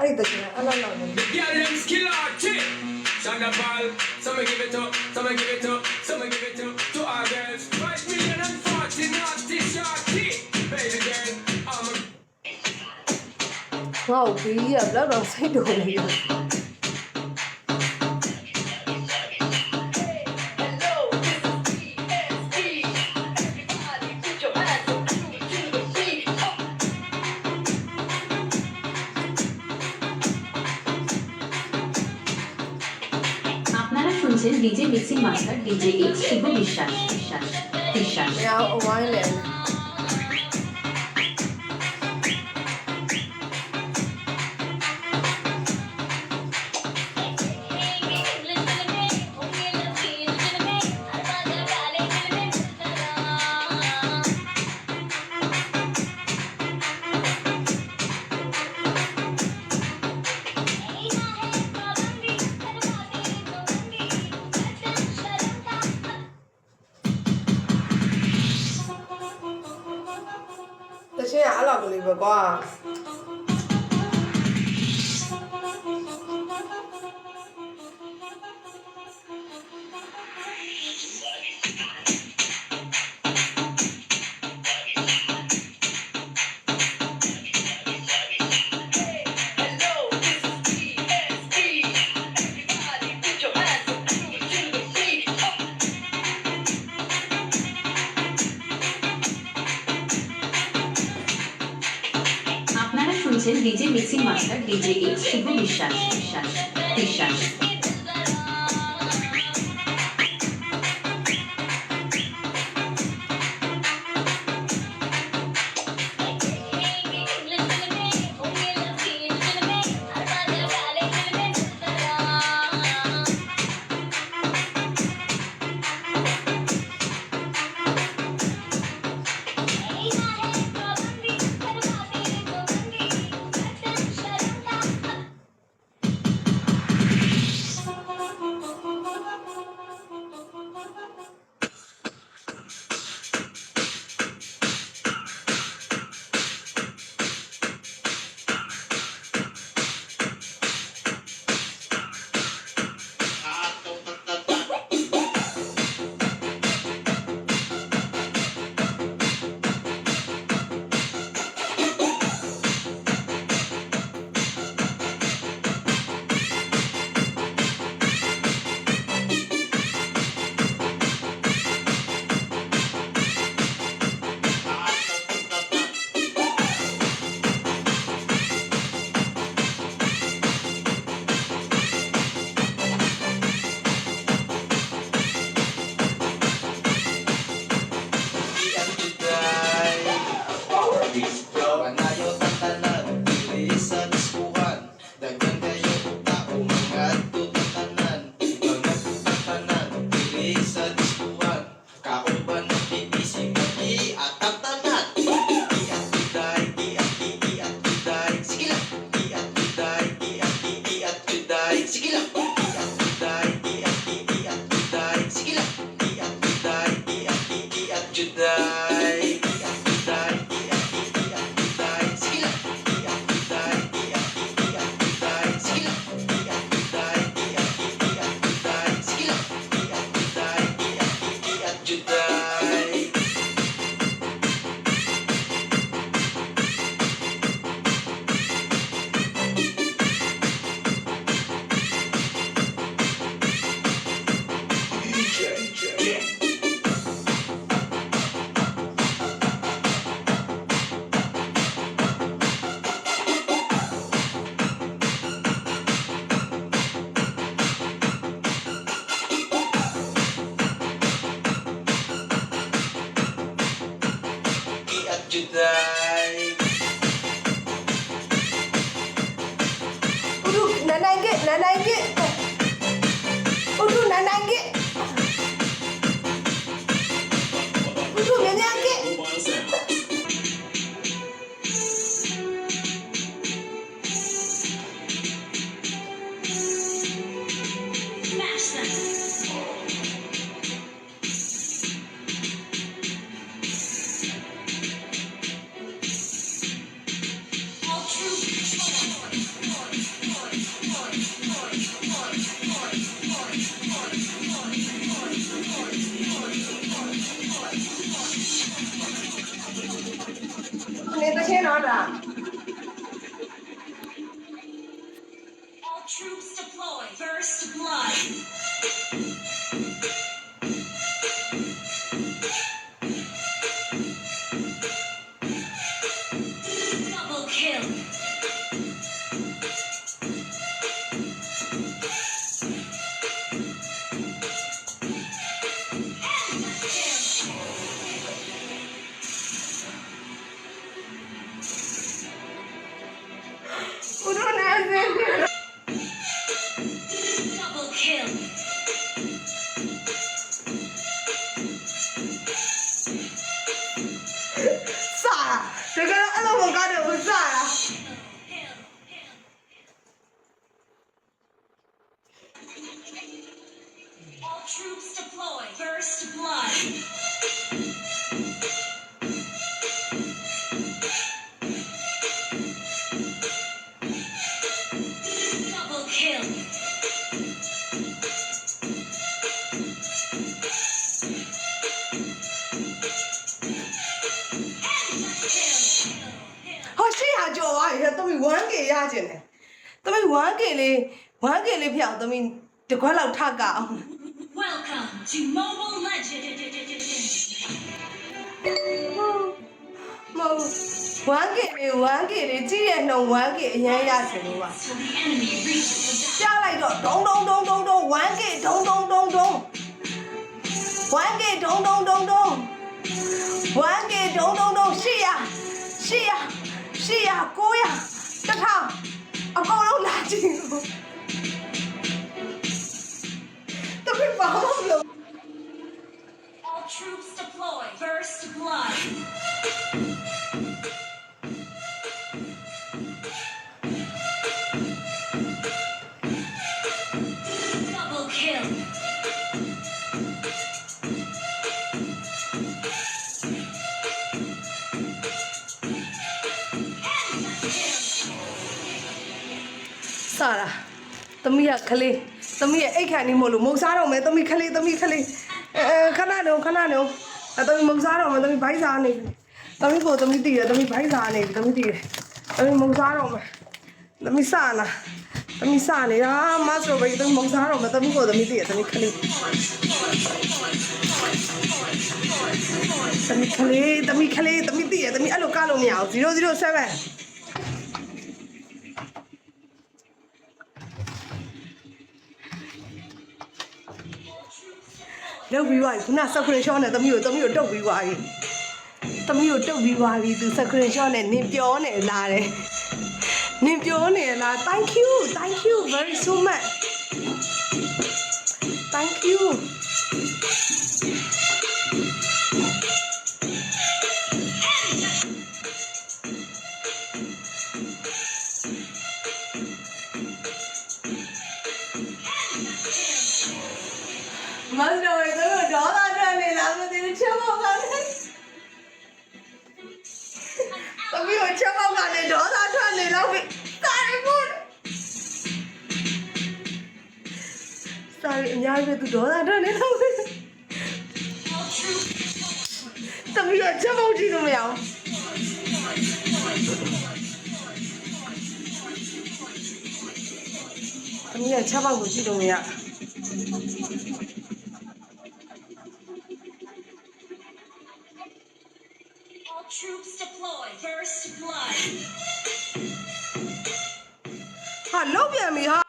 အဲ့ဒီတချင်အလောက်လောက်နေ Yeah, them skill out chick. Shonda Ball, some give it up, some give it up, some give it up to our girls. 5,040 naughty shorty. Baby girl, I'm a ငါ့ကိုဘေးကြီးကဘလောက်တော့စိတ်တူနေရ DJ Mixing Master DJ H Shubho Biswas Biswas မရအဝိုင်းလဲတချင်ကအဲ့လောက်ကလေးပဲကွာDJ Mixing Master DJ H Shubho Biswas Biswas จิตใจ ဥဒုနန်နိုင်ကနန်နိုင်ကဥဒုနန်နိုင်ကဥဒုမြန်မြန်က Smash them. All troops. နေတချင်းတော့တာ All troops deploy. First blood. Double kill. Kill. ဥဒုနန်စင် Double kill. စာတကယ်အဲ့လိုမကားတယ်ဦးစာလား Kill. All troops deploy. First blood. Double kill. Kill. ဟောရှေ့ဟာကြော်သွားပြီတမီ 1K ရကျင်တယ်တမီ 1K လေးဖျောက်တမီတခွက်လောက်ထကအောင် Welcome to Mobile Legends. မဟုတ် 1K လေးကြည့်ရနှုံ 1K အရင်ရချင်လို့ပါ Till the enemy reaches the ပြလိုက်တော့ဒုံဒုံဒုံဒုံဒုံ 1K ဒုံဒုံဒုံဒုံ 1K ဒုံဒုံဒုံဒုံ 1K ဒုံဒုံဒုံ800 900 1000အကုန်လုံးလာကြည့်လို့တမီဘာမှမလုပ် All troops deploy. First blood. Double kill. Kill. စတာသမီးကခလေးသမီးရဲ့အိတ်ခန့်နေမို့လို့မုံစားတော့မယ်သမီးခလေးခဏနေခဏနေသမီးမုံစားတော့မယ်သမီးဘိုက်စားနေသမီးကိုသမီးတည်တယ်သမီးဘိုက်စားနေသမီးတည်တယ်သမီးမုံစားတော့မယ်သမီးစလာသမီးစနေတာမဆိုဘိသမီးမုံစားတော့မယ်သမီးကိုသမီးတည်တယ်သမီးခလေးသမီးခလေးသမီးတည်တယ်သမီးအဲ့လိုကလို့မရအောင်007လောက်ပြီးသွားပြီခုနစကရင်ရှော့နဲ့သမီးကိုတုတ်ပြီးသွားပြီသမီးကိုတုတ်ပြီးသွားပြီသူစကရင်ရှော့နဲ့နင်ပြောနေလာတယ်နင်ပြောနေလား thank you very so much thank you မစတော်ရေတို့ဒေါသထွက်နေလားမသိဘူးချက်ပေါက်ကနေသမီးကိုချက်ပေါက်ကနေဒေါသထွက်နေတော့ပြီတာရီဘူးစာရီအများကြီးပဲသူဒေါသထွက်နေတော့ပြီ All troops. သမီးကချက်ပေါက်ကြည့်လို့မရအောင်သမီးကချက်ပေါက်ကိုကြည့်လို့မရ All troops deploy. First blood. ဟာလောက်ပြန်ပြီဟာ